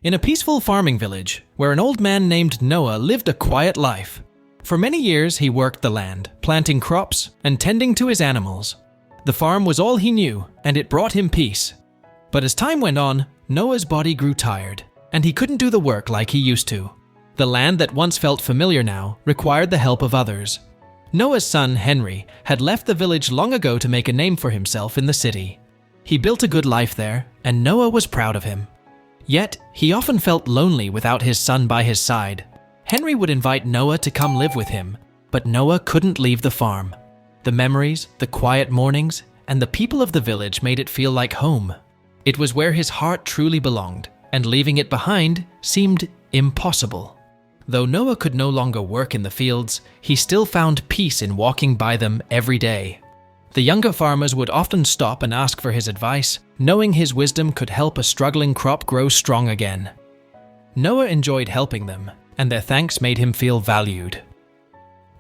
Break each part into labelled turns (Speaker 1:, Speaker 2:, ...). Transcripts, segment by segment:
Speaker 1: In a peaceful farming village, where an old man named Noah lived a quiet life. For many years he worked the land, planting crops and tending to his animals. The farm was all he knew, and it brought him peace. But as time went on, Noah's body grew tired, and he couldn't do the work like he used to. The land that once felt familiar now required the help of others. Noah's son, Henry, had left the village long ago to make a name for himself in the city. He built a good life there, and Noah was proud of him. Yet, he often felt lonely without his son by his side. Henry would invite Noah to come live with him, but Noah couldn't leave the farm. The memories, the quiet mornings, and the people of the village made it feel like home. It was where his heart truly belonged, and leaving it behind seemed impossible. Though Noah could no longer work in the fields, he still found peace in walking by them every day. The younger farmers would often stop and ask for his advice, knowing his wisdom could help a struggling crop grow strong again. Noah enjoyed helping them, and their thanks made him feel valued.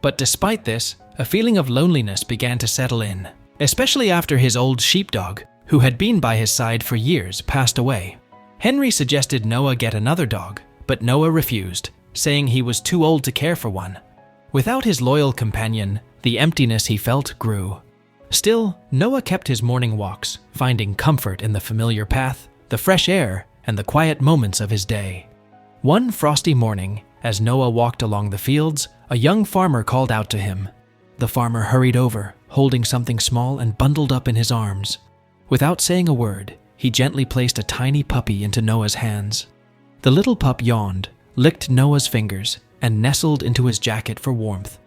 Speaker 1: But despite this, a feeling of loneliness began to settle in, especially after his old sheepdog, who had been by his side for years, passed away. Henry suggested Noah get another dog, but Noah refused, saying he was too old to care for one. Without his loyal companion, the emptiness he felt grew. Still, Noah kept his morning walks, finding comfort in the familiar path, the fresh air, and the quiet moments of his day. One frosty morning, as Noah walked along the fields, a young farmer called out to him. The farmer hurried over, holding something small and bundled up in his arms. Without saying a word, he gently placed a tiny puppy into Noah's hands. The little pup yawned, licked Noah's fingers, and nestled into his jacket for warmth.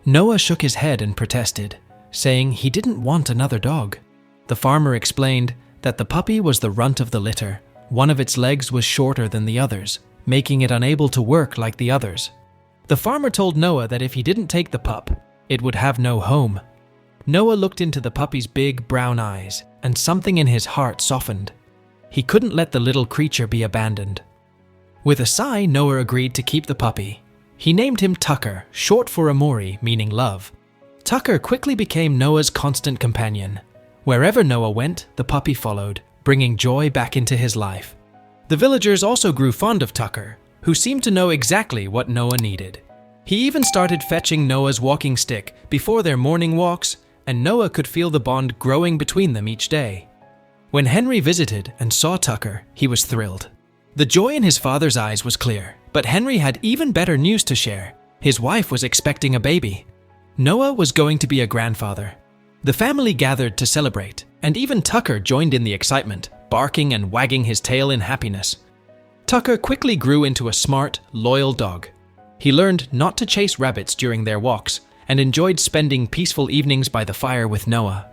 Speaker 1: Noah shook his head and protested, saying he didn't want another dog. The farmer explained that the puppy was the runt of the litter. One of its legs was shorter than the others, making it unable to work like the others. The farmer told Noah that if he didn't take the pup, it would have no home. Noah looked into the puppy's big brown eyes, and something in his heart softened. He couldn't let the little creature be abandoned. With a sigh, Noah agreed to keep the puppy. He named him Tucker, short for Amori, meaning love. Tucker quickly became Noah's constant companion. Wherever Noah went, the puppy followed, bringing joy back into his life. The villagers also grew fond of Tucker, who seemed to know exactly what Noah needed. He even started fetching Noah's walking stick before their morning walks, and Noah could feel the bond growing between them each day. When Henry visited and saw Tucker, he was thrilled. The joy in his father's eyes was clear, but Henry had even better news to share. His wife was expecting a baby. Noah was going to be a grandfather. The family gathered to celebrate, and even Tucker joined in the excitement, barking and wagging his tail in happiness. Tucker quickly grew into a smart, loyal dog. He learned not to chase rabbits during their walks and enjoyed spending peaceful evenings by the fire with Noah.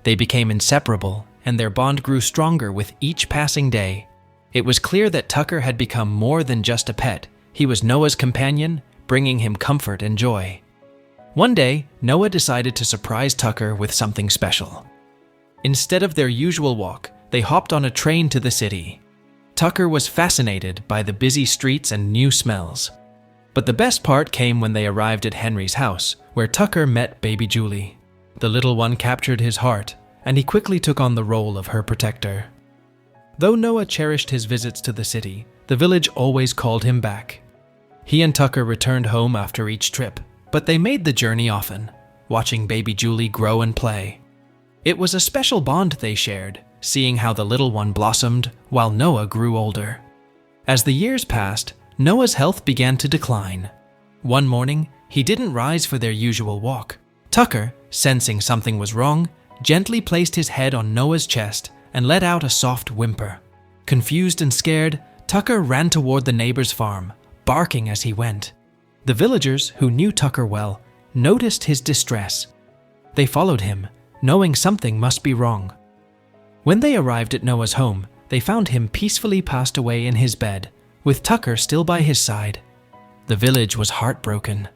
Speaker 1: They became inseparable, and their bond grew stronger with each passing day. It was clear that Tucker had become more than just a pet. He was Noah's companion, bringing him comfort and joy. One day, Noah decided to surprise Tucker with something special. Instead of their usual walk, they hopped on a train to the city. Tucker was fascinated by the busy streets and new smells. But the best part came when they arrived at Henry's house, where Tucker met baby Julie. The little one captured his heart, and he quickly took on the role of her protector. Though Noah cherished his visits to the city, the village always called him back. He and Tucker returned home after each trip, but they made the journey often, watching baby Julie grow and play. It was a special bond they shared, seeing how the little one blossomed while Noah grew older. As the years passed, Noah's health began to decline. One morning, he didn't rise for their usual walk. Tucker, sensing something was wrong, gently placed his head on Noah's chest and let out a soft whimper. Confused and scared, Tucker ran toward the neighbor's farm, barking as he went. The villagers, who knew Tucker well, noticed his distress. They followed him, knowing something must be wrong. When they arrived at Noah's home, they found him peacefully passed away in his bed, with Tucker still by his side. The village was heartbroken.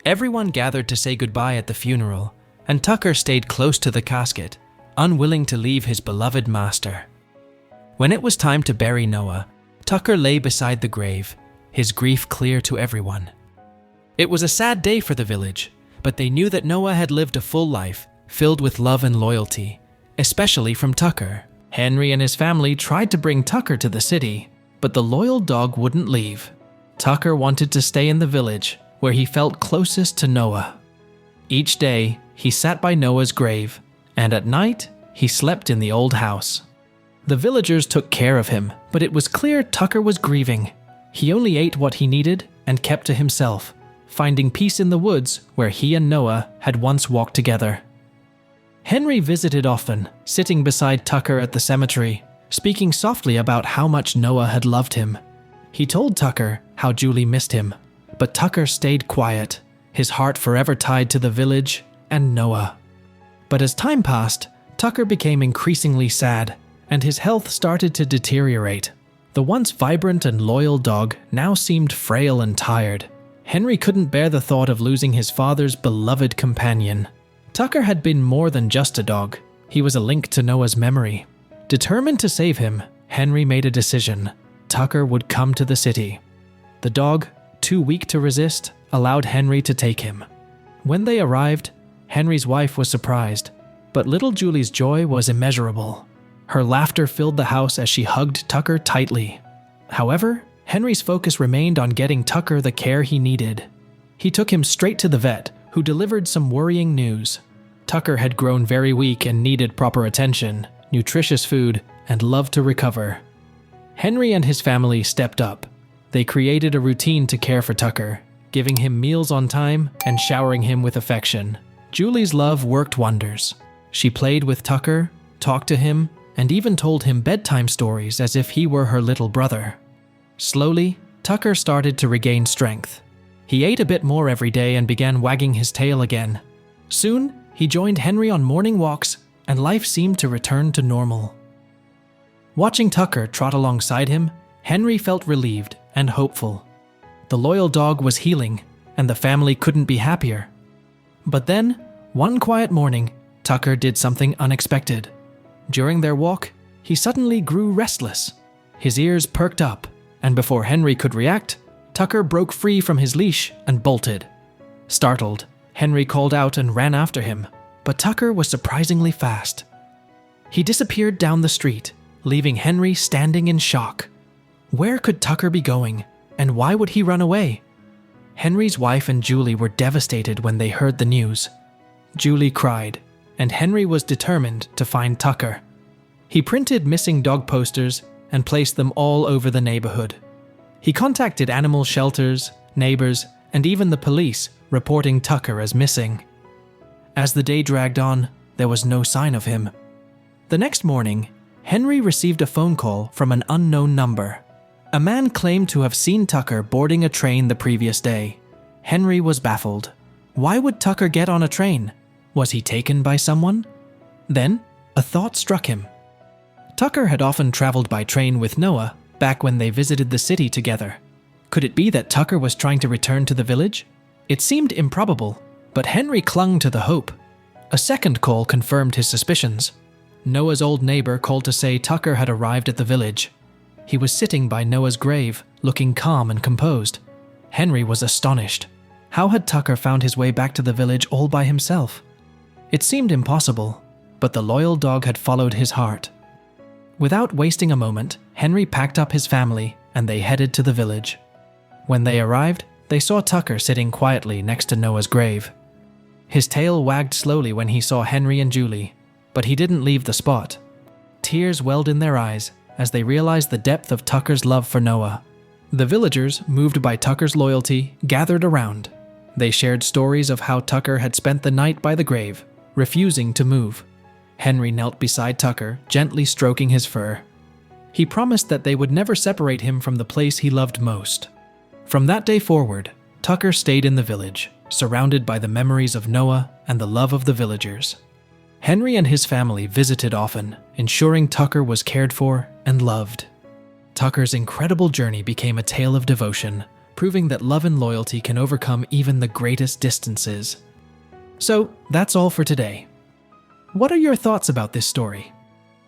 Speaker 1: Everyone gathered to say goodbye at the funeral, and Tucker stayed close to the casket, unwilling to leave his beloved master. When it was time to bury Noah, Tucker lay beside the grave, his grief clear to everyone. It was a sad day for the village, but they knew that Noah had lived a full life, filled with love and loyalty, especially from Tucker. Henry and his family tried to bring Tucker to the city, But the loyal dog wouldn't leave. Tucker wanted to stay in the village, where he felt closest to Noah. Each day, he sat by Noah's grave, and at night, he slept in the old house. The villagers took care of him, but it was clear Tucker was grieving. He only ate what he needed and kept to himself, finding peace in the woods where he and Noah had once walked together. Henry visited often, sitting beside Tucker at the cemetery, speaking softly about how much Noah had loved him. He told Tucker how Julie missed him, but Tucker stayed quiet, his heart forever tied to the village and Noah. But as time passed, Tucker became increasingly sad, and his health started to deteriorate. The once vibrant and loyal dog now seemed frail and tired. Henry couldn't bear the thought of losing his father's beloved companion. Tucker had been more than just a dog. He was a link to Noah's memory. Determined to save him, Henry made a decision. Tucker would come to the city. The dog, too weak to resist, allowed Henry to take him. When they arrived, Henry's wife was surprised, but little Julie's joy was immeasurable. Her laughter filled the house as she hugged Tucker tightly. However, Henry's focus remained on getting Tucker the care he needed. He took him straight to the vet, who delivered some worrying news. Tucker had grown very weak and needed proper attention, nutritious food, and love to recover. Henry and his family stepped up. They created a routine to care for Tucker, giving him meals on time and showering him with affection. Julie's love worked wonders. She played with Tucker, talked to him, and even told him bedtime stories as if he were her little brother. Slowly, Tucker started to regain strength. He ate a bit more every day and began wagging his tail again. Soon, he joined Henry on morning walks, and life seemed to return to normal. Watching Tucker trot alongside him, Henry felt relieved and hopeful. The loyal dog was healing, and the family couldn't be happier. But then, one quiet morning, Tucker did something unexpected. During their walk, he suddenly grew restless. His ears perked up, and before Henry could react, Tucker broke free from his leash and bolted. Startled, Henry called out and ran after him, but Tucker was surprisingly fast. He disappeared down the street, leaving Henry standing in shock. Where could Tucker be going, and why would he run away? Henry's wife and Julie were devastated when they heard the news. Julie cried, and Henry was determined to find Tucker. He printed missing dog posters and placed them all over the neighborhood. He contacted animal shelters, neighbors, and even the police, reporting Tucker as missing. As the day dragged on, there was no sign of him. The next morning, Henry received a phone call from an unknown number. A man claimed to have seen Tucker boarding a train the previous day. Henry was baffled. Why would Tucker get on a train? Was he taken by someone? Then, a thought struck him. Tucker had often traveled by train with Noah back when they visited the city together. Could it be that Tucker was trying to return to the village? It seemed improbable, but Henry clung to the hope. A second call confirmed his suspicions. Noah's old neighbor called to say Tucker had arrived at the village. He was sitting by Noah's grave, looking calm and composed. Henry was astonished. How had Tucker found his way back to the village all by himself? It seemed impossible, but the loyal dog had followed his heart. Without wasting a moment, Henry packed up his family and they headed to the village. When they arrived, they saw Tucker sitting quietly next to Noah's grave. His tail wagged slowly when he saw Henry and Julie, but he didn't leave the spot. Tears welled in their eyes as they realized the depth of Tucker's love for Noah. The villagers, moved by Tucker's loyalty, gathered around. They shared stories of how Tucker had spent the night by the grave, refusing to move. Henry knelt beside Tucker, gently stroking his fur. He promised that they would never separate him from the place he loved most. From that day forward, Tucker stayed in the village, surrounded by the memories of Noah and the love of the villagers. Henry and his family visited often, ensuring Tucker was cared for and loved. Tucker's incredible journey became a tale of devotion, proving that love and loyalty can overcome even the greatest distances. So, that's all for today. What are your thoughts about this story?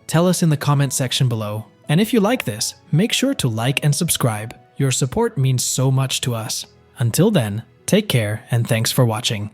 Speaker 1: Tell us in the comment section below, and if you like this, make sure to like and subscribe. Your support means so much to us. Until then, take care and thanks for watching.